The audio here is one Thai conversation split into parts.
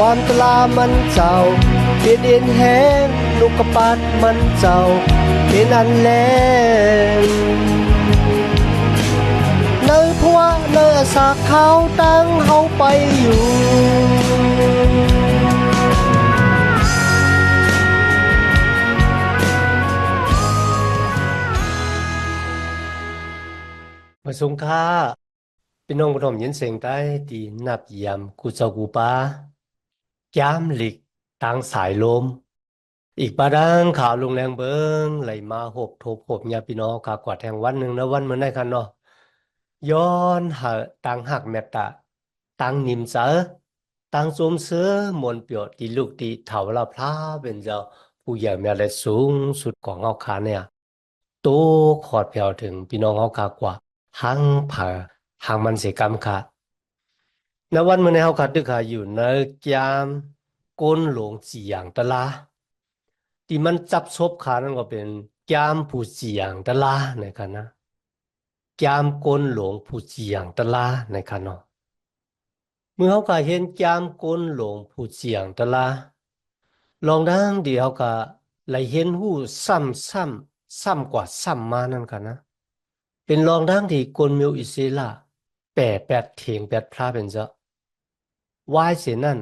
ความตลามันเจ้าเปลี่ยนเอ็นแหงลูกกระปาดมันเจ้าเป็นอันแลงเนื้อพัวเนื้อสากเขาตั้งเฮาไปอยู่มาสงค่าพี่น้องผู้ชมยินเสียงใต้ที่นับเยี่ยมกูเจ้ากูป้าแก้มหลิกต่างสายลมอีกปาดังข่าวลงแรงเบิงไหลมาหบทบหบญาพี่น้องขากวาดแห่งวันหนึ่งนะวันเหมือนได้คันเนาะย้อนหาต่างหักแมตตาต่างนิมเสอต่างสมเสือมวลเปียวตีลูกตีเถาเราพลาเป็นเจ้าผู้ใหญ่แม่และสูงสุดของเอาคาเนี่ยโตขอดแผ่วถึงพี่น้องเอาคากว่าหังผาหางมันเสกรรมค่ะในวันเมื่อในเฮาคัดดึกค่ะอยู่ในยามก้นหลวงจีอย่างตะลาที่มันจับซบขานั่นก็เป็นยามผู้จีอย่างตะลาในค่ะนะยามก้นหลวงผู้จีอย่างตะลาในค่ะเนาะเมื่อเฮาก็เห็นยามก้นหลวงผู้จีอย่างตะลาลองดังเดียวก็ไหลเห็นหู้ซ้ำกว่าซ้ำมานั่นค่ะนะเป็นลองดังที่กนมิวอิเซลาแปดเถียงแปดพระเป็นเจ้าวายเสียนั่น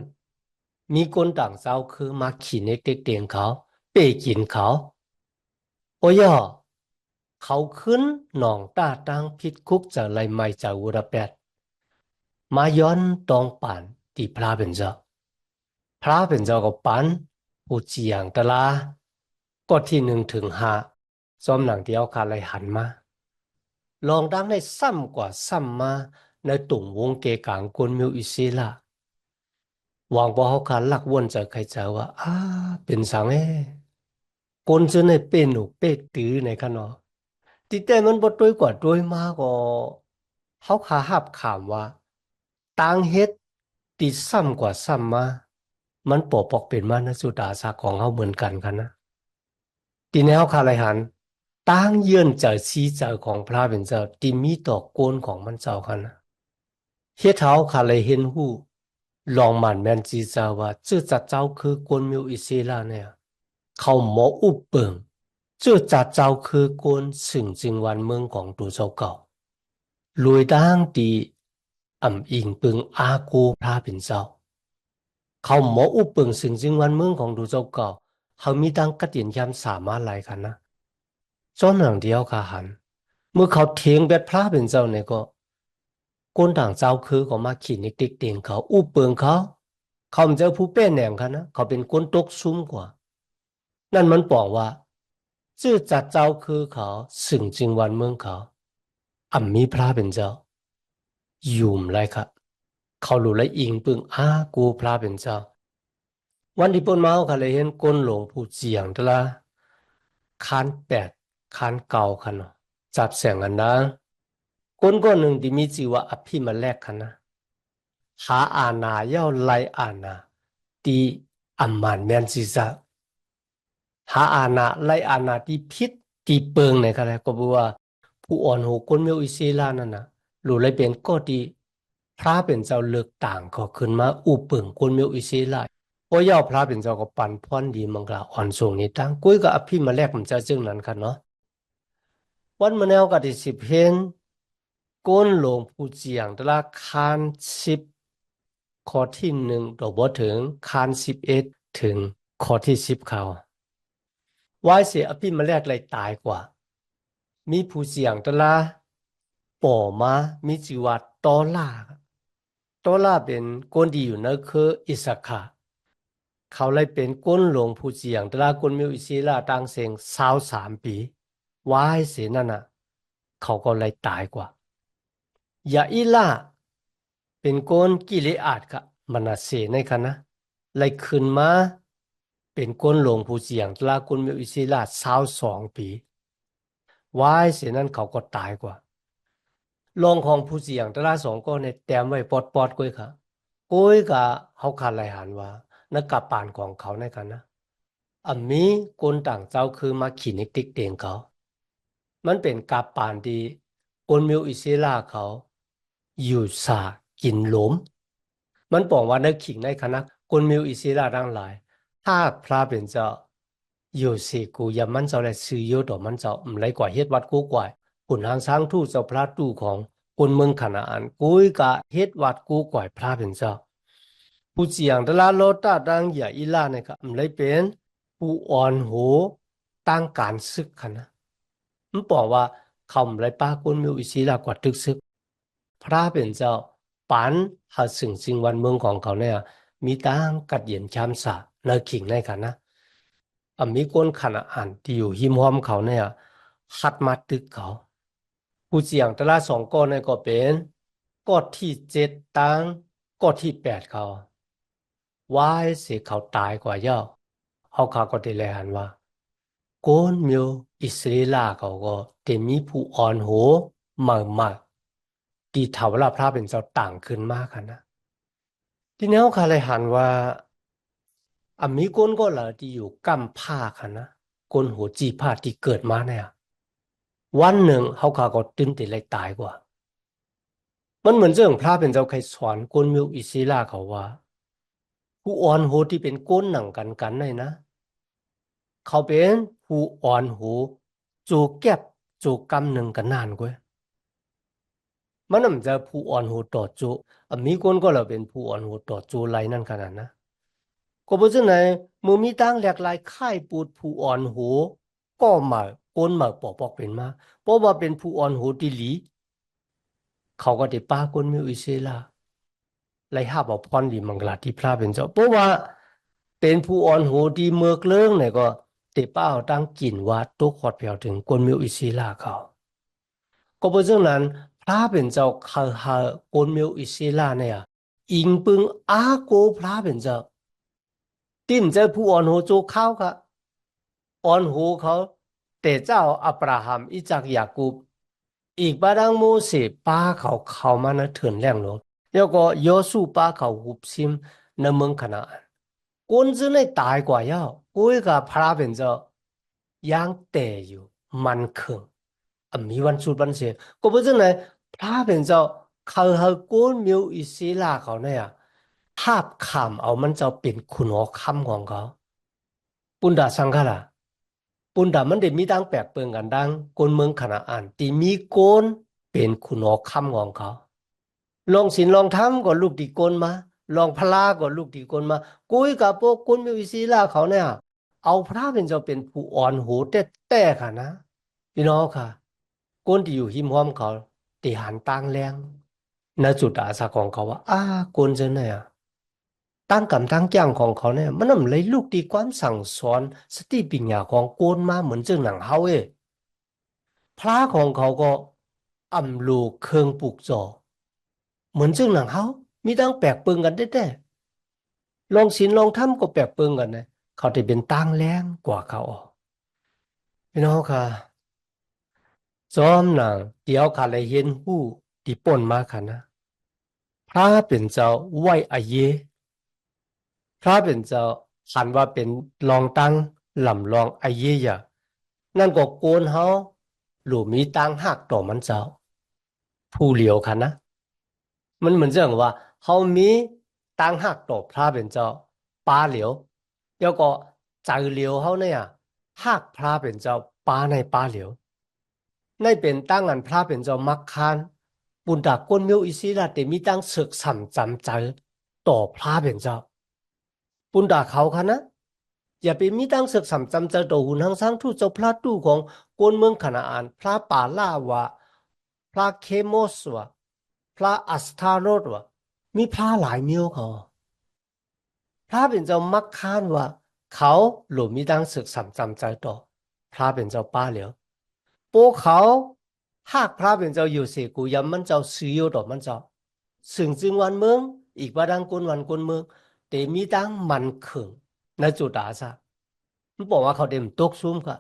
มีคนต่างเจ้าคือมาขี่เน็กเด็กเตียงเขาเป้กินเขาโอ้ย่อเขาขึ้นหนองต้าตังพิษคุกจากไรไม่จากอุระแปดมาย้อนตองป่านที่พระเป็นเจ้าพระเป็นเจ้าก็ปันผู้เจียงตะลาก็ที่หนึ่งถึงห้าซ้อมหนังเดียวคาไรหันมาลองดังได้ซ้ำกว่าซ้ำมาในตุ่มวงเกกางกวนมิวอิซิลาวางบ่เฮาคันลักวนจะใครจะว่าเป็นสังคนจะในเป็นหนูเป็กตื้อในคันเนาะติแต่มันบ่ต้วยกว่าต้วยมาก็เฮาขาหับขามว่าต่างเฮ็ดติซ้ำกว่าซ้ำมามันปอปอกเป็นมานะสุดาสาของเฮาเหมือนกันคันนะทีนี้เฮาคาไรหันต่างเยื่อนจากชีเจ้าของพระเป็นเจ้าที่มีต่อโกนของมันเจ้าคันนะเฮ็ดเฮาคาไรเห็นฮู้ลองมันแมนจีจาว่าเจ้าจัดเจ้าคือกวนมิวอิเซลาเนี่ยเขาหมออุบเปิงเจ้าจัดเจ้าคือกวนสึงจึงวันเมืองของตัวเจ้าเก่ารวยดังดีอ่ำอิงปึงอากูพระเป็นเจ้าเขาหมออุบเปิงสึงจึงวันเมืองของตัวเจ้าเก่าเขามีดังกระเตียนยำสามารถไหลกันนะจ้อนหนังเดียวขาหันเมื่อเขาเทียงแบบพระเป็นเจ้าเนี่ยก็ก้นต่างเจ้าคือก็มาขี่นิกติกเตียงเขาอุบเปิงเขาไม่เจอผู้เป็นแหน่งเขานะเขาเป็นก้นตกซุ้มกว่านั่นมันบอกว่าชื่อจัดเจ้าคือเขาสึงจึงวันเมืองเขาอ่ำมีพระเป็นเจ้ายุ่มไรครับเขารู้และอิงปึงกูพระเป็นเจ้าวันที่ปนเมาเขาเลยเห็นก้นหลวงผู้เจียงตะละคานแปดคานเก่าคันเนาะจับแสงกันนะคนก็หนึ่งที่มีจีว่าอภิมาแลกคันนะหาอาณาเย้าไลอาณาตีอัมมานแมนซิซาหาอาณาไลอาณาที่พิษที่เปิงในกันเลยก็บอกว่าผู้อ่อนหูคนเมียวอิเซลานั่นนะหรือเลยเป็นก็ที่พระเป็นเจ้าเลือกต่างก็ขึ้นมาอุปเปิงคนเมียวอิเซลาพอยาพระเป็นเจ้าก็ปันพ่อนดีมังกลาอ่อนสูงนี้ตั้งกุ้ยกับอภิมาแลกมันจะจึงนั้นกันเนาะวันมะแนวกับที่สิบเห็นก้นหลวงผู้เจียงตละคานสิบข้อที่หนึ่งดอกบัวถึงคาน11ถึงข้อที่10เขาวายเสียอภิมาแลกเลยตายกว่ามีผู้เจียงตละป่อมามีจิวัดตอล่าเป็นก้นดีอยู่นั่นคืออิสคาเขาเลยเป็นก้นหลวงผู้เจียงตละก้นมิวอิศิลาตั้งเสียง23 ปีวายเสียนั่นน่ะเขาก็เลยตายกว่ายาอิล่าเป็นโกนกิเลอาดกะมนาเสในคณะเลยขึ้นมาเป็นโกนหลวงผู้เสียงตลากุนเมียวอิศิลา22 ปีวายเสียนั้นเขาก็ตายกว่าลองของผู้เสียงตลาสองก็ในแต้มไว้ปอดก้อยค่ะก้อยกะเขาขาดไหลหันว่านักกะปานของเขาในกันนะมีคนต่างเจ้าคือมาขีนิกติกเตียงเขามันเป็นกาปานที่คนมิวอิศิลาเขาอยู่สากินหลมมันบอกว่าในขิงในคณะค คนมีอิสระทั้งหลายถ้าพระเป็นเจ้าอยู่สิกูยามันเจ้าเลยซื้อโยต่อมันเจ้าไม่ไรกว่าเฮ็ดวัดกูกว่าขุนทางช้างทูตเจ้าพระตู้ของคนเมืองขนานกุยกะเฮ็ดวัดกูกว่าพระเป็นเจ้าผู้เจียงตลาโลตาดังอย่าอีลาเนี่ยครับไม่ไรเป็นผู้อ่อนโหตั้งการศึกขนะมันบอกว่าเขาไม่ไรป้าคนมีอิสระกว่าตึกซึกพระเป็นเจ้าปันหาสิ่งวันเมืองของเขาเนี่ยมีตั้งกัดเย็นชามสาในขิงในกันนะมีคนขนาดที่อยู่หิมห้อมเขาเนี่ยหัดมาตึกเขาผู้เสียงแต่ละสองก้อนเนี่ยก็เป็นก้อนที่7ตั้งก้อนที่8เขาว่าเสียเขาตายกว่าเย่าเขาก็ได้แลหันว่าโกนมิวอิสราเอลเขาก็เต็มีผู้อ่อนโหมากตีเถาเวลาพระเป็นเจ้าต่างขึ้นมากนะทีนี้เขาเลยหันว่ามีคนก็เหล่าที่อยู่กำผ้าค่ะนะคนหัวจีผ้าที่เกิดมาเนี่ยวันหนึ่งเขาก็ตื่นติเลยตายกว่ามันเหมือนเรื่องพระเป็นเจ้าใครสอนคนมิวอิสราเอลเขาว่าผู้อ่อนโหที่เป็นก้นหนังกันเลยนะเขาเป็นผู้อ่อนโหจูแก็บจูกำหนึ่งกันนานกว่ามันน่ะจะผู้อ่อนโหต่อจูมีคนก็เราเป็นผู้อ่อนโหต่อจูไรนั่นขนาดนะก็เพราะฉะนั้นมือมีตั้งแหลกหลายค่ายปูดผู้อ่อนโหก็มาก้นมาปอกเป็นมาเพราะว่าเป็นผู้อ่อนโหที่หลีเขาก็ได้ป้าก้นมิวอิสราเอลไล่ห้าบอกพรดีมังกลาที่พระเป็นเจ้าเพราะว่าเป็นผู้อ่อนโหดีเมือกเลื่องเนี่ยก็เตป้าเอาตั้งกินวัดตุกขอดเปียวถึงก้นมิวอิสราเอลเขาก็เพราะฉะนั้นพระเป็นเจ้าเขาหาก้นมิวอิสราเอลเนี่ยอิงปึงอาโกพระเป็นเจ้าติ้นเจ้าผู้อ่อนโหโจเข้าค่ะ อ่อนหูเขาแต่เจ้าอับราฮัมอิจากยากูบอีกบาดังโมเสสป้าเขามานะเถื่อนแรงลงแล้วก็โยสูป้าเขาหุบซิมในเมืองคณาอันคนจะในตายกว่าเย้ากุยกับพระเป็นเจ้ายังแต่อยู่มันคงมีวันสุดวันเสียก็เพราะฉะนั้นพระเป็นเจ้าเขาให้คนมีอิสระเขาเนี่ยภาพคำเอามันจะเป็นคุณหัวคำของเขาปุณดาสังฆรา ปุณดามันได้มีดังแปลกเปิงกันดังคนเมืองขนาอ่านที่มีโกนเป็นคุณออกคำของเขาลองศีลลองธรรมก็ลูกดีโกนมาลองพลาก็ลูกดีโกนมากุยกับพวกคนมีวิสีลาเขาเนี่ยเอาพระเป็นเจ้าเป็นผู้อ่อนหูแต่ค่ะนะพี่น้องค่ะคนที่อยู่หิมห้อมเขาตีหันตั้งแรงณจุดอาสาของเขาว่าคนจะเนี่ยตั้งกำตั้งแจ้งของเขาเนี่ยมันไม่เลยลูกดีความสั่งสอนสติปัญญาของโกนมาเหมือนเจ้าหนังเฮาพระของเขาก็อำลูเครื่องปลูกจอเหมือนซึ่งหนังเขามีตั้งแปลกเปิงกันได้ลองศีลลองธรรมก็แปลกเปิงกันนะเขาได้เป็นตั้งแรงกว่าเขาออกพี่น้องค่ะจอมหนังเดี๋ยวขาเลยเห็นผู้ที่ป่นมาค่ะนะพระเป็นเจ้าไหวอาเยพระเป็นเจ้าหันว่าเป็นรองตั้งลำรองอาเยอย่านั่นก็โกนเขาหรือมีตั้งหักต่อมันเจ้าผู้เหลียวค่ะนะ มันเหมือนเรื่องว่าเขามีตั้งหักต่อพระเป็นเจ้าป้าเหลียวแล้วก็ใจเหลียวเขาเนี่ยหักพระเป็นเจ้าป้าในป้าเหลียวในเป็นตั้งอันพระเป็นเจ้ามักคานบุญดาก้นมิวอิสิระแต่มีตั้งศึกสัมจำใจต่อพระเป็นเจ้าบุญดาเขาค่ะนะอย่าไปมีตั้งศึกสัมจำใจต่อหุ่นทั้งสร้างทูตเจ้าพระตู้ของก้นเมืองขนาอ่านพระป่าล่าวะพระเคโมสวะพระอัสทารดวะมีพระหลายมิวเขาพระเป็นเจ้ามักค้านว่าเขาหลุมมีดังศึกสัมจำใจต่อพระเป็นเจ้าป้าเหลียวพวกเขาหากพระเป็นเจ้าอยู่เสกูยำมันเจ้าซื้อต่อมันเจ้าสึงจึงวันเมืองอีกว่าดังกุนวันกุนเมืองแต่มีดังมันขึงในจุดอาซะมันบอกว่าเขาเต็มตกซุ่มค่ะ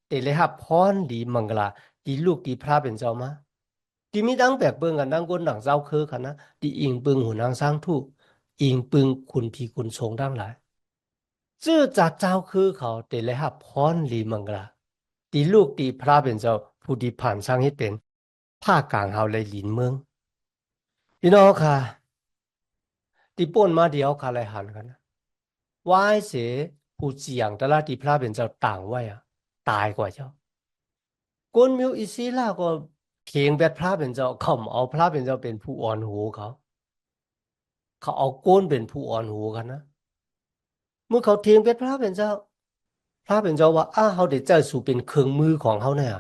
แต่เลยฮับพรดีมังกลาดีลูกดีพระเป็นเจ้ามาที่มีดังแปลกเบิ่งกันดังก้นดังเจ้าคือกันนะที่อิงปึงหูนางสร้างทูกอิงปึงคุณพี่คุณชงดังหลายชื่อจากเจ้าคือเขาแต่เลยฮับพรลีมังกลาที่ลูกที่พระเป็นเจ้าผู้ที่ผ่านสร้างให้เป็นภาคกลางเฮาเลยหลินเมืองพี่น้องค่ะที่ป่นมาเดียวค่ะเลยหันกันนะ วายเสผู้เจียงตลาดที่พระเป็นเจ้าต่างไว้อะตายกว่าเจ้าก้นมิวอิซีล่าก็เถียงแบบพระเป็นเจ้าเขาเอาพระเป็นเจ้าเป็นผู้อ่อนหูเขาเอาก้นเป็นผู้อ่อนหูกันนะเมื่อเขาเถียงแบบพระเป็นเจ้าพระเป็นเจ้าว่าเขาได้เจ้าสู่เป็นเครื่องมือของเขาเนี่ย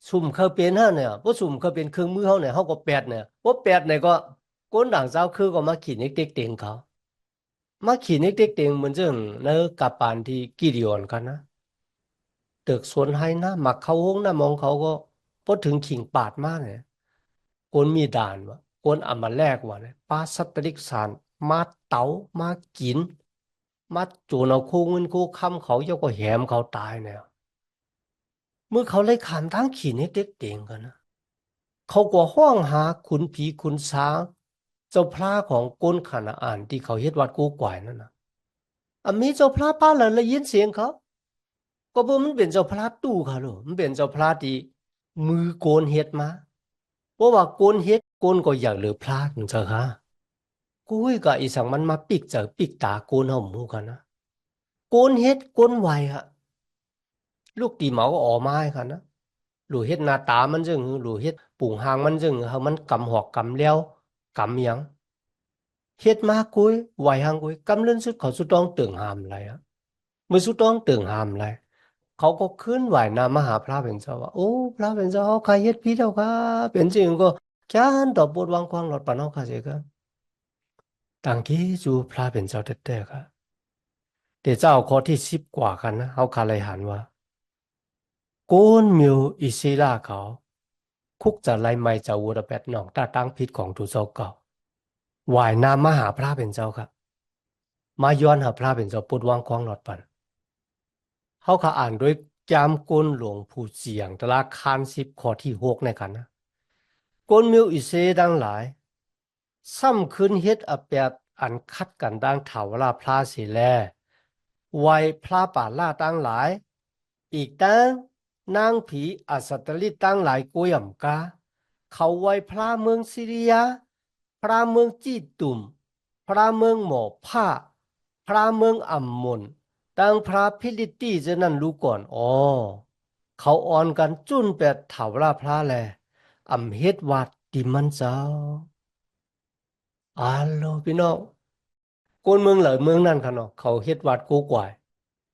สุ่มเขาเป็นฮะเนี่ยว่าสุ่มเขาเป็นเครื่องมือเขาเนี่ยเขาก็แปดเนี่ยว่าแปดเนี่ยก็ก้นด่างเจ้าคือก็มาขีดเด็กๆเต็งเขามาขีดเด็กๆเต็งเหมือนเรื่องเนื้อกับปานที่กิริยอนกันนะ ตึกสวนไฮนะหมักเขาห้องนะมองเขาก็พอถึงขิงปาดมากเลยกวนมีด่านวะกวนเอามาแลกวะเนี่ยปลาสัตว์ตริกสารมาเต๋ามากินมาจูนเอาคู่เงินคู่คำเขาเจ้าก็แหมเขาตายเนี่ยเมื่อเขาเลยขามทั้งขีนให้เด็กเต่งกันนะเขาก็ห้องหาขุนผีขุนช้างเจ้าพระของก้นขนาอ่านที่เขาเฮ็ดวัดกูกวายนั่นนะมีเจ้าพระป้าเลยยินเสียงเขา ก็บ่มันเป็นเจ้าพระตู้ค่ะลูกมันเป็นเจ้าพระที่มือโกนเฮ็ดมาเพราะว่าโกนเฮ็ดโกนก็อยากเหลือพระจังเจ้าค่ะกุ้ยก็อีสังมันมาปิกเจอปิกตาโกนเฮาหมู่กันนะโกนเฮ็ดโกนไหวค่ะลูกตีเหมาก็ออกมาให้ค่ะนะหลูเฮ็ดหน้าตามันจึงหลูเฮ็ดปุ่งหางมันจึงเฮามันกำหอกกำแล้วกำหยังเฮ็ดมากุ้ยไหวหางกุ้ยกำเล่นสุดเขาสุดต้องตึงหามไรอ่ะมือสุดต้องตึงหามไร เขาก็ขึ้นไหวนามหาพระเป็นเจ้าว่าโอ้พระเป็นเจ้าเขาใครเฮ็ดผิดเอาค่ะเป็นจริงก็แค่นตอบบทวางควางหลอดปานเอาค่ะเสียกันต่างที่จูพระเป็นเจ้าเต้ๆค่ะเดี๋ยวเจ้าข้อที่10กว่ากันนะเขาคาเลยหันว่าโกนมิวอิศิลาเขาคุกจะไล่ไม่เจ้าวัวแปดหนองตาตั้งพิษของทุเจ้าเก่าไหวนามหาพระเป็นเจ้าครับมาย้อนหาพระเป็นเจ้าปดวางควางหลอดปัน เขาก็อ่านด้วยจามก้นหลวงผู้เสียงตลาคาน10ข้อที่6ในกันนะก้นมิวอิเซดังหลายซ้ำคืนเฮ็ดอแปดอันคัดกันดังถาวราพระเสียแลไวยพระป่าล่าตั้งหลายอีกตั้งนางผีอสัตตลิตั้งหลายกุยอ่ำกาเขาไว้พระเมืองซิริยาพระเมืองจีตุมพระเมืองหมอผ้าพระเมืองอัมมนตั้งพระพิลิตีจะนั่นรู้ก่อนเขาอ่อนกันจุ้นแปดถาวราพระแลอำเฮ็ดวัดดิมันเจ้าอัลโหลพี่น้องคนเมืองเหลือเมืองนั่นค่ะเนาะเขาเฮ็ดวัดกูกวาย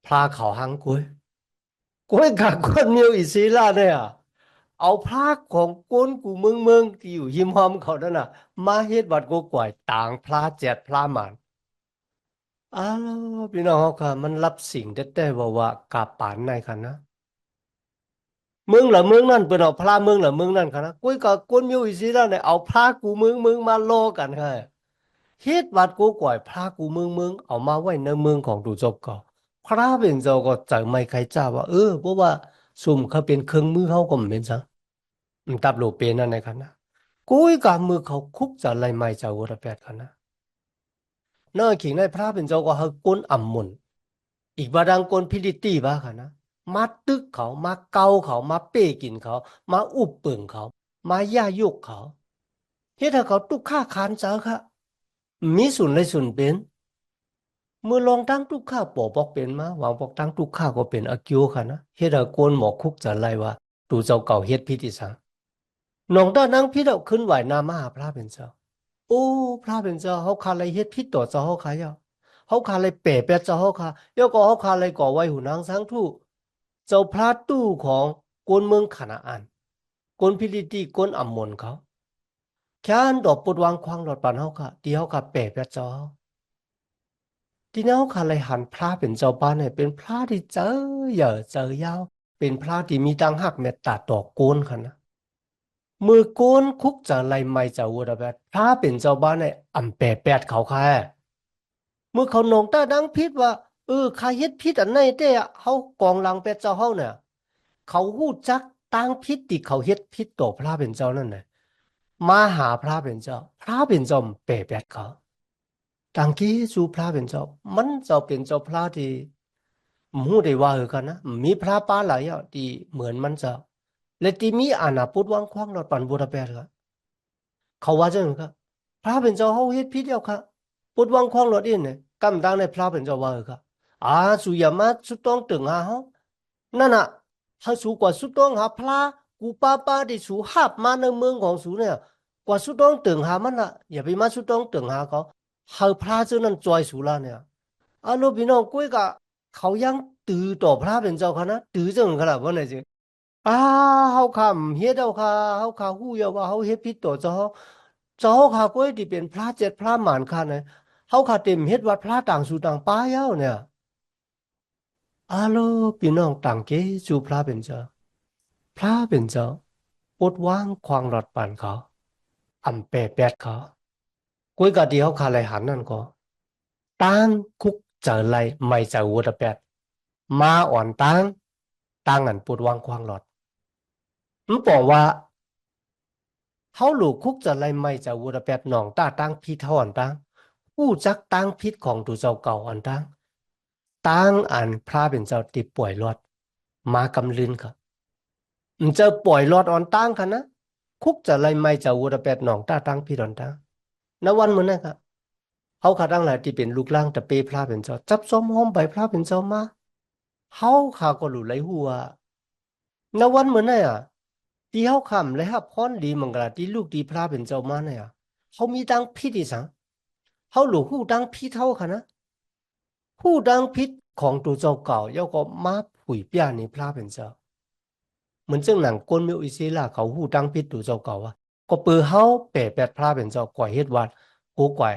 พระเขาหังกุ้ยกุ้ยกับคนเมียวอิศิลาเนี่ยเอาพระของก้นกูเมืองที่อยู่หิมหอมเขานั่นน่ะมาเฮ็ดวัดกูกวายต่างพระแจดพระหมานอ้าวพี่น้องเขาค่ะมันรับสิ่งแต่ว่ากาปานในค่ะนะ เมืองละเมืองนั่นเป็นเอาพระเมืองละเมืองนั่นค่ะนะกุ้ยกับกุ้นอยู่อีสิแล้วเนี่ยเอาพระกูเมืองมาโลกันค่ะเฮ็ดวัดกูก่อยพระกูเมืองเอามาไว้ในเมืองของดูจบก็พระเป็นเจ้าก็จะไม่ใครจ้าว่าเพราะว่าสุ่มเขาเป็นเครื่องมือเขาก็เหม็นซะตับโลเปนั่นในค่ะนะกุ้ยกับมือเขาคุกจะอะไรไม่เจ้าวัวแปดค่ะนะเน้อขิงในพระเป็นเจ้าก็ให้ก้นอ่ำมนอีกบาดังก้นพิลิตีบ้าค่ะนะมาตึกเขามาเกาเขามาเป้กินเขามาอุบเปิงเขามาย่ายุกเขาเฮ็ดให้เขาตุกข้าคานเจอค่ะมีส่วนเลยส่วนเป็นเมื่อลองตั้งตุกข้าปอบอกเป็นมาหวังบอกตั้งตุกข้าก็เป็นอากิวค่ะนะเฮ็ดให้โกนหมอคุกจะไล่ว่าตูเจ้าเก่าเฮ็ดพิธีสังน้องด้านนางพิดเอาขึ้นไหวนามหาพระเป็นเจ้าโอ้พระเป็นเจ้าเขาคาอะไรเฮ็ดพิษต่อเจ้าเขาขายเขาคาอะไรเป๋แปะเจ้าเขาขาเดี๋ยวก็เขาคาอะไรก่อไว้หูนางสังทู่เจ้าพระตู้ของกวนเมืองขนาอันกวนพิลิตีกวนอัมมนเขาแค่อันดอกปดวางควางหลอดปันเขาค่ะที่เขาค่ะเป๋แปะเจ้าที่นี่เขาค่ะเลยหันพระเป็นเจ้าบ้านเนี่ยเป็นพระที่เจอเยอะเจอยาวเป็นพระที่มีตังหักเมตตาต่อโกนค่ะนะ มือโกนคุกจะไล่ไม่จะวัวระแบดถ้าเป็นเจ้าบ้านในอำแปะแปดเขาแค่เมื่อเขานองตาดังพิษว่าใครเฮ็ดพิษอันไหนเต้อะเขากองหลังเป็ดเจ้าเฮาเนี่ยเขาฮู้จักตั้งพิษที่เขาเฮ็ดพิษต่อพระเป็นเจ้านั่นน่ะมาหาพระเป็นเจ้าพระเป็นเจ้าแปะแปดเขาตั้งกี้สู่พระเป็นเจ้ามันเจ้าเป็นเจ้าพระที่มู้ได้ว่ากันนะมีพระป่าหลายอย่างที่เหมือนมันเจ้าและที่มีอาณาพุทธวังควางหลอดปันบุรแปดครับ เขาว่าจังครับพระเป็นเจ้าเฮาเฮ็ดผิดแล้วค่ะปดวางควางรถอินเนี่ย กำดังในพระเป็นเจ้าว่าก็สุยามาสุดต้องตึงหาเฮานั่นน่ะถ้าสูกว่าสุดต้องหาพระกูป้าที่สูหับมาในเมืองของสูเนี่ยกว่าสุดต้องตึงหามันน่ะอย่าไปมาสุดต้องตึงหาเขาเฮาพระเจ้านั้นจอยสูละเนี่ยลูกพี่น้องกุ้ยกะเขายังตือต่อพระเป็นเจ้าคณะตือจังขนาดว่าไหนสิอ่าเฮาคำเฮ็ดเอาค่ะเฮาขาหู้ยาว่าเฮาเฮ็ดผิดต่อเจ้าค่ะกุ้ยที่เป็นพระเจ็ดพระหมานค่ะเนี่ยเฮาขาเต็มเฮ็ดวัดพระต่างสู่ต่างป้ายเอาเนี่ยลูกพี่น้องต่างเกสู่พระเป็นเจ้าพระเป็นเจ้าปดว่างควางหลอดปันเขาอำแปะแปดเขากุ้ยกะเดียวขาไหลหันนั่นก็ตั้งคุกเจอไรไม่เจอวัวตะแปดมาอ่อนตั้งอันปดว่างควางหลอดมันบอกว่าเขาหลูกคุกจะไรไม่จะวัวตะแปดหนองตาตั้งพี่เท่าอันตั้งผู้จักตั้งพิษของตัวเจ้าเก่าอันตั้งอันพระเป็นเจ้าติป่วยรอดมากำลืนค่ะมันจะป่วยรอดอ่อนตั้งค่ะนะคุกจะไรไม่จะวัวตะแปดหนองตาตั้งพี่ดอนตั้งณวันเหมือนนั้นครับเขาขาตั้งหลายที่เป็นลูกล่างตะเปพระเป็นเจ้าจับซ้อมห้อมใบพระเป็นเจ้ามาเขาขาก็หลุดไหลหัวณวันเหมือนนั้นที่เขาคำและฮับพรดีมังกรที่ลูกดีพระเป็นเจ้ามาเนี่ยเขามีตั้งพิษอีสังเขาหลูกหูตั้งพิษเท่าค่ะนะหูตั้งพิษของตัวเจ้าเก่าย่อก็มาผุยเปียในพระเป็นเจ้าเหมือนเจ้าหนังก้นมิวอิเซล่าเขาหูตั้งพิษตัวเจ้าเก่าว่าก็เปือเขาแปะแปดพระเป็นเจ้าก่อยเฮ็ดวัดกูก่อย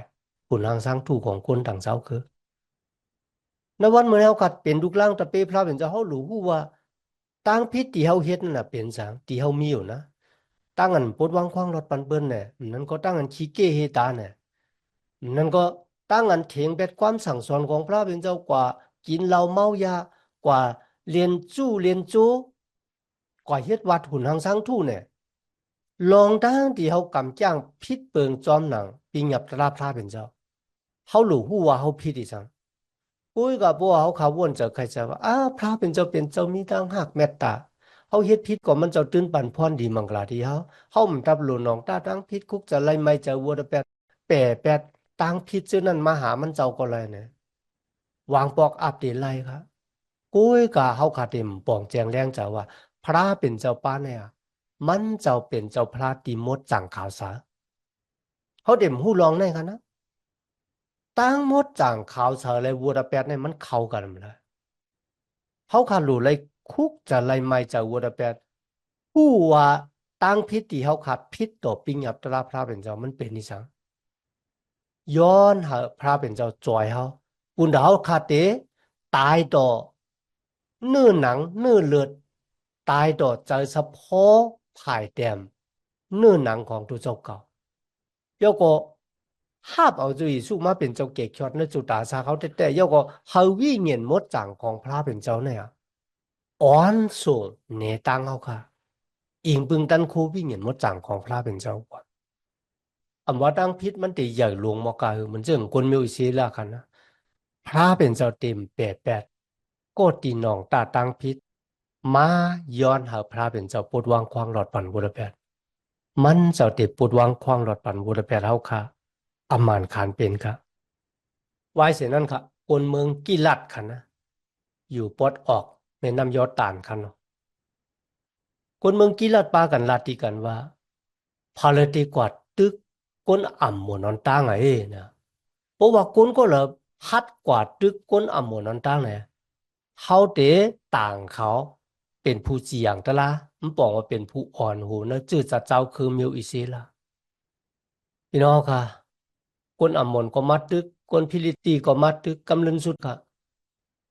ขุนหางสร้างถูกของคนต่างเจ้าคือในวันเมื่อเขากัดเป็นลูกล่างตะเปพระเป็นเจ้าเขาหลูหูว่าตั้งพิษที่เขาเฮ็ดนั่นน่ะเป็นสังที่เขามีอยู่นะตั้งอันปดวางควางรถปันเปิ้นเนี่ยนั่นก็ตั้งอันขี้เก้เฮตาเนี่ยนั่นก็ตั้งอันเถียงเบ็ดความสั่งสอนของพระเป็นเจ้ากว่ากินเหล้าเมายากว่าเรียนเรียนจู้กว่าเฮ็ดวัดหุ่นหังสังทู่เนี่ยลองตั้งที่เขากำจ้างพิษเปิงจอมหนังปิงหยับตราพระเป็นเจ้าเขาหลู่หูว่าเขาพิษอีสังปุ้ยกับบัวเขาขาวนเจอใครจะว่าพระเป็นเจ้ามีตั้งหักเมตตาเขาเฮ็ดพิษก็มันเจ้าตื้นปันพรดีมังกลาที่เขามันตับหลุนน้องตาตั้งพิษคุกจะไล่ไม่จะวัวตะแปดแปะแปดตั้งพิษเจ้านั่นมาหามันเจ้าก็เลยเนี่ยวางปอกอับเดไล่ครับกุ้ยกะเขาขาเต็มปองแจงแรงเจ้าว่าพระเป็นเจ้าป้าเนี่ยมันเจ้าเป็นเจ้าพระตีมดจังขาวสาเขาเต็มหู้ลองในกันนะตั้งมดจังขาวสาเลยวัวตะแปดเนี่ยมันเข้ากันเลยเขาขาดหลุเลยคุกจะไล่ไม่จะวัวตะแปดผู้ว่าตั้งพิษที่เขาขาดพิษต่อปิงหยับตราพระเป็นเจ้ามันเป็นนิสังย้อนหาพระเป็นเจ้าจอยเขาปุ่นดาวขาดเตตายต่อเนื้อหนังเนื้อเลือดตายต่อใจเฉพาะผายแต้มเนื้อหนังของตัวเจ้าเก่าแล้วก็หาบเอาจุยสู้มาเป็นเจ้าเกศชอดในจุตาซาเขาแต่แล้วก็เฮาวิเงียนมดจังของพระเป็นเจ้าเนี่ยอ่อนส่งเนตังเขาค่ะอิงปึงตันคูวิเงียนมดจังของพระเป็นเจ้าก่อนอำว่าตั้งพิษมันตีใหญ่หลวงมอกามันเรื่องคนมีอิเสละกันนะพระเป็นเจ้าเต็มแปดก็ตีหนองตาตั้งพิษมาย้อนหาพระเป็นเจ้าปวดวางควางหลอดปันบุรแปดมันเจ้าเต็มปวดวางควางหลอดปันบุรแปดเฮาค่ะอำมานขานเป็นค่ะวายเสียนั่นค่ะคนเมืองกิลัดค่ะนะอยู่ปอดออกในน้ำยอดตานค่ะเนาะคนเมืองกิลัดปากันลาติกันว่าพาเลติกว่าตึกคนอ่ำหมวนอนตั้งไงนะเพราะว่าคนก็เลยฮัดกว่าตึกคนอ่ำหมวนอนตั้งเนี่ยเขาเตะต่างเขาเป็นผู้เจียงตะละมันบอกว่าเป็นผู้อ่อนหูนะจื่อจะเจ้าคือมิวอิซิละพี่น้องค่ะคนอ่ำหมวนก็มัดตึกคนพิลิตีก็มัดตึกกำลังสุดค่ะ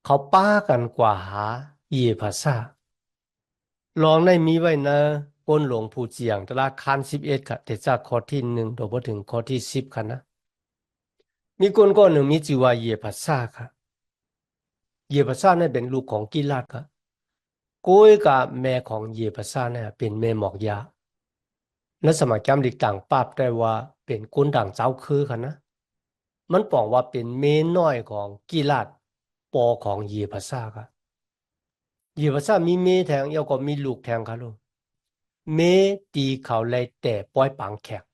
เขาป้ากันกว่าหาเย่ภาษาลองได้มีไว้นะก้นหลวงผู้เจียงตลาดคัน11ค่ะแต่จากข้อที่1โดยบ่ถึงข้อที่10ค่ะนะมีคนก็หนึ่งมีชื่อว่าเยภาษาค่ะเยภาษาเนี่ยเป็นลูกของกิลาดค่ะโก้ยกับแม่ของเยภาษาเนี่ยเป็นแม่หมอกยาและสมัยจำดิกต่างปราบได้ว่าเป็นคนต่างเจ้าคือค่ะนะมันบอกว่าเป็นเมน้อยของกิลาดปอของเยภาษาค่ะเยภาษามีเมแทงแล้วก็มีลูกแทงค่ะลูกเมตีเขาเลยแต่ปล่อยปังแขก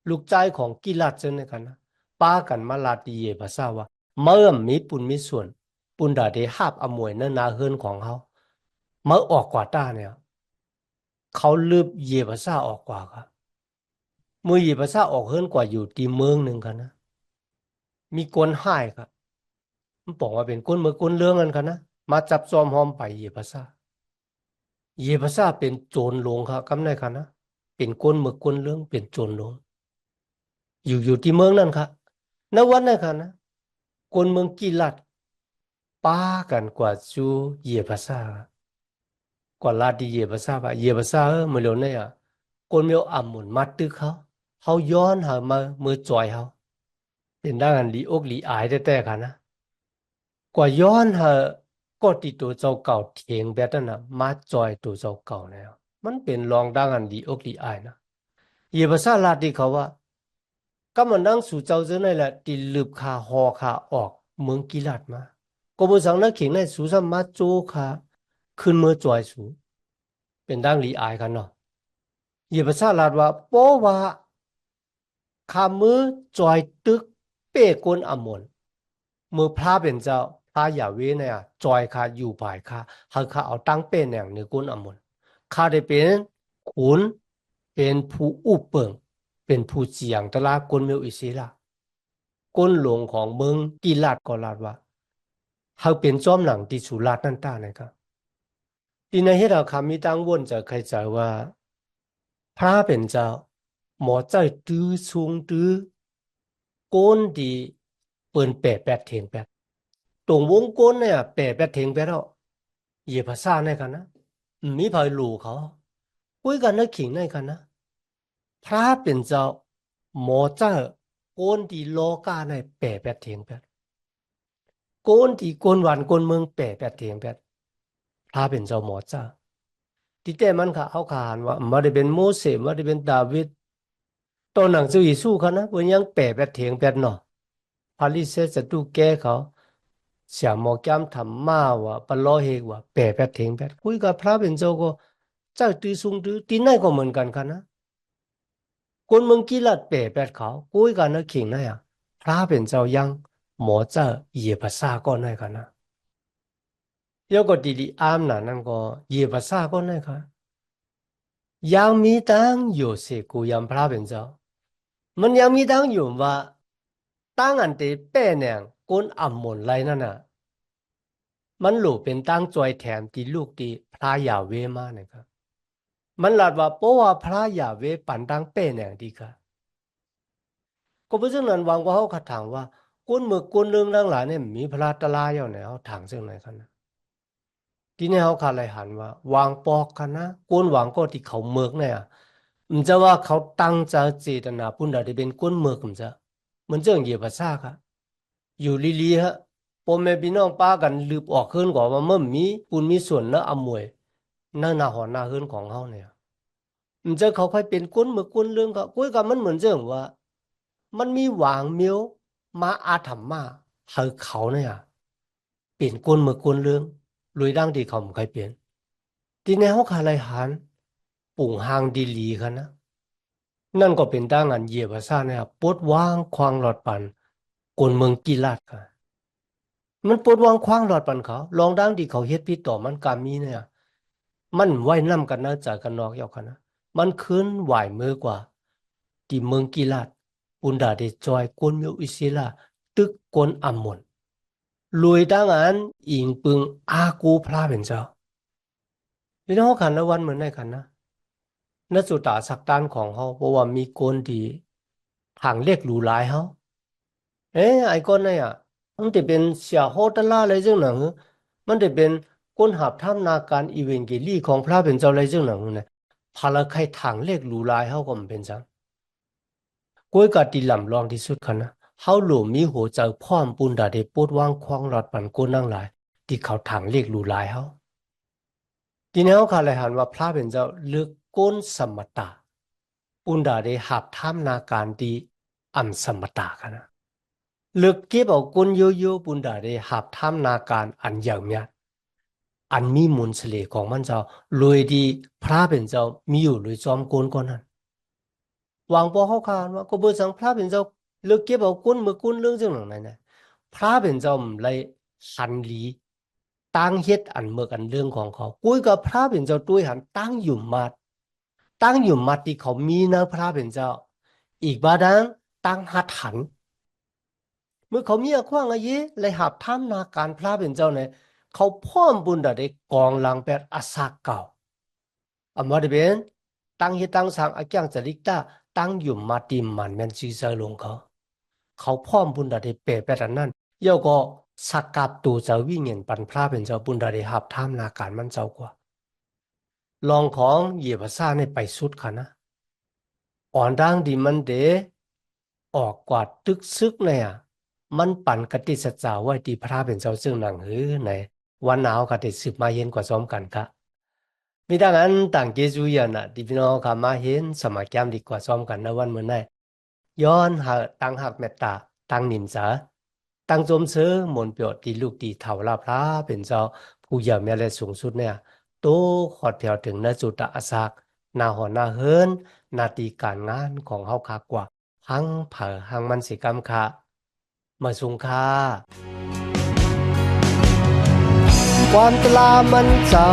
ลูกใจของกิลัดเจนในกันนะป ป้ากันมาลาดีเยภาษาว่าเมื่อมีปุนมีส่วนปุนดาเดหาบอมวยเนนาเฮินของเขาเมื่อออกกว่าต้าเนี่ยเขาลืบเยภาษาออกกว่าครับมือเยภาษาออกเฮินกว่าอยู่ที่เมืองหนึ่งกันนะมีกวนห้ายครับมันบอกว่าเป็นก้นมือก้นเรื่องกันครับนะมาจับจอมหอมไปเยภาษาเยภาษาเป็นโจรหลงครับกำไนครับนะเป็นก้นมือก้นเรื่องเป็นโจรหลงอยู่ที่เมืองนั่นครับณวันนั้นครับนะคนเมืองกิลัดป้ากันกว่าจูเยภาษากว่าลาดีเยภาษาปะเยภาษาเมื่อเร็วเนี่ยคนเมียวอ่ำหมุนมัดตึกเขาย้อนหามามือจอยเขาเป็นด้านกันลีอกลีอายแต่กันนะกว่าย้อนหาก็ติดตัวเจ้าเก่าเถียงแบบนั้นนะมาจอยตัวเจ้าเก่าแล้วมันเป็นรองด้านกันลีอกลีอายนะเยภาษาลาดีเขาว่าก็มันนั่งสู่เจ้าเจ้านั่นแหละติลืบคาหอคาออกเมืองกิลัดมาก็บุษังนักเขียนในสู่สมาโจคาขึ้นมือจอยสู่เป็นด้านลีอายกันเนาะ เหยียบซาลาดว่าโป้ว่าขามือจอยตึกเป้กวนอมนมือพระเป็นเจ้าพระยาเวเนี่ยจอยข้าอยู่ภายข้าหากข้าเอาตั้งเป็นอย่างในกวนอมนข้าได้เป็นขุนเป็นผู้อุปเปิงเป็นผู้เจียงตลาดกวนเมียวอิสิละกวนหลวงของเมืองกีลาดก็ลาดว่าเขาเป็นจอมหนังที่สุราษฎร์นั่นตานะครับที่ในเหตุการณ์มีตั้งวนจะใครใจว่า พระเป็นเจ้าหมอใจตื้อซุงตื้อโกนดีเปิ่นแปดแปดเถียงแปดตรงวงโกนเนี่ยแปดแปดเถียงแปดแล้วเหยียบภาษาในกันนะมีพายหลูเขาคุยกันนะขิงในกันนะพระเป็นเจ้าหมอเจ้าโกนดีโลกาในแปดแปดเถียงแปดโกนดีโกนหวานโกนเมืองแปดแปดเถียงแปดพระเป็นเจ้าหมอเจ้าที่แต่มันค่ะเอาขานว่าไม่ได้เป็นโมเสสไม่ได้เป็นดาวิด ตอนหนังสืออีสู้เขานะวันยังแปะแบบเถียงแบบหนอพาลิเซจะดูแก้เขาเสียหมอแก้มทำมาว่าปลอเฮกว่าแปะแบบเถียงแบบคุยกับพระเป็นเจ้าก็เจ้าตีซุงตีตีไหนก็เหมือนกันนะคนเมืองกีฬาแปะแบบเขาคุยกันนะขิงนะอ่ะพระเป็นเจ้ายังหมอเจ้าเหยียบภาษาก็ได้กันนะเดี๋ยวก็ดีดีอามนะนั่นก็เหยียบภาษาก็ได้ค่ะยังมีตังอยู่เสกูยังพระเป็นเจ้า มันยังมีตั้งอยู่ว่าตั้งอันเตเป้เนี่ยก้นอ่ำหมนไรนั่นน่ะมันหลูเป็นตั้งจอยแถมตีลูกตีพระยาเวมาเนี่ยครับมันหลัดว่าเพราะว่าพระยาเวปันตั้งเป้เนี่ยดีค่ะก็เพราะฉะนั้นวางว่าเขาขัดถามว่าก้นมือก้นเรื่องหลังๆเนี่ยมีพระตะลายอยู่เนี่ยเขาถางซึ่งไหนกันนะทีนี้เขาขาดอะไรหันว่าวางปอกกันนะก้นวางก็ที่เขาเมือกเนี่ยมันจะว่าเขาตั้งใจเจตนาปุ่นใดที่เป็นก้นเมือกมันจะมันเรื่องเหยียบภาษาค่ะ อยู่ลีๆฮะพ่อแม่พี่น้องป้ากันลืบออกขึ้นกว่าว่าเมื่อมีปุญมีส่วนนะอำมวยนั่นนาหอนาขึ้นของเขาเนี่ยมันจะเขาค่อยเป็นก้นมือก้นเรื่องก็ก้ยกับมันเหมือนเรื่องว่ามันมีหวางเมียวมาอาถรรพ์มาเฮาเขาเนี่ยเปลี่ยนก้นมือก้นเรื่องรวยดังที่เขาไม่เคยเปลี่ยนทีนี้เขาขาดอะไรหันปุ่งหางดีหลีกันนะนั่นก็เป็นด้านงานเหยียบภาษาเนี่ยปวดว่างควางหลอดปันกนเมืองกีฬาดกัน มันปวดวางคว้างหลอดปันเขาลองดังที่เขาเฮ็ดพี่ต่อมันกามีเนี่ยมันไหวน้ำกันนะจากกันนอกยอกกันนะมันขึ้นไหวมือกว่าที่เมืองกีฬาดอุนดาเดจอยกวนมิวอิศิลาตึกกวนอัมมนรวยดังอันอิงปึงอากูพระเป็นเจ้าพี่น้องขันละวันเหมือนในกันนะนัสุตาสักตานของเขาเพราะว่ามีโกนที่ทางเรียกหรูหลายเขา ไอ้ก้อนนี่อ่ะมันจะเป็นเสียโฮตลาอะไรเรื่องหนังมันจะเป็นก้นหับทำนาการอีเวนเกลี่ของพระเป็นเจ้าอะไรเรื่องหนังเนี่ยพาละใครทางเลขหลูลายเขาก็มันเป็นจังก้อยกัดตีลำลองที่สุดคันนะเขาหลูมีหัวใจพร้อมปุนดาเดปวดว่างควางหลอดปันก้นนั่งหลายที่เขาทางเลขหลูลายเขาทีนี้เขาขาเลยหันว่าพระเป็นเจ้าเลือกก้นสมตะปุนดาเดหับทำนาการดีอันสมตะกันนะ ลึกเก็บเอากุนโยโย่ปุนดาเรหับท่ามนาการอันอย่างเนี้ยอันมีมูลเสลของมันเจ้าโดยดีพระเป็นเจ้ามีอยู่โดยจอมโกนก่อนนั้นวางปอเขาคานว่าก็เบอร์สังพระเป็นเจ้า เลือกเก็บเอาก้นมือก้นเรื่องจังหนังนั้นนะพระเป็นเจ้าเลยหันหลีตั้งเฮ็ดอันเมือกอันเรื่องของเขากุ้ยกับพระเป็นเจ้าตุ้ยหันตั้งอยู่มัดตั้งอยู่มัดที่เขามีนะพระเป็นเจ้าอีกบาดังตั้งหัดหันเมื่อเขามีอควางอะไรเลยหับท่ามนาการพระเป็นเจ้าเนี่ยเขาพ่อมบุญได้กองหลังแปดอาสาเก่าอำมาได้เป็นตั้งเฮ็ดตั้งสร้างอาแกงจริกตาตั้งอยู่มาติมันแม่นซีเซอร์ลงเขาพร้อมบุญดาได้เปรตแบบนั้นเย่าก็สักกับตูเจ้าวิ่งเงินปันพระเป็นเจ้าบุญดาได้หับท่ามนาการมันเจ้ากว่าลองของเหยียบซ่าในไปสุดค่ะนะอ่อนร่างดีมันเดออกกว่าตึกซึกเนี่ยมันปั่นกติสัจจาไว้ที่พระเป็นเจ้าซึ่งหนังหือในวันหนาวกติสืบมาเย็นกว่าซ้อมกันค่ะมีดังนั้นต่างเกจูยันน่ะที่พี่น้องขามาเห็นสมัยแก้มดีกว่าซ้อมกันในวันเมื่อไหร่ย้อนหาตั้งหักเมตตาตั้งนิมสาตั้งจมเสือมนเปียวตีลูกตีเท่าลาพระเป็นเจ้าผู้ใหญ่แม่และสูงสุดเนี่ยโตขอดแผ่วถึงนจุตะอาสากนาหอนาเฮินนาตีการงานของเฮาคากว่าหังเผอหังมันสิกรรมค่ะมาสุงค่าความตลามันเจ้า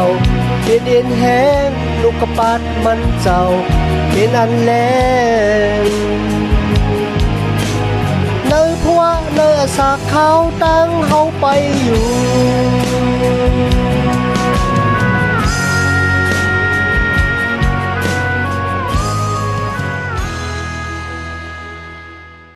เป็นเอ็นแห้งลูกกระปัดมันเจ้าเป็นอันแรงเนยพัวเนยอาสาเขาตั้งเฮาไปอยู่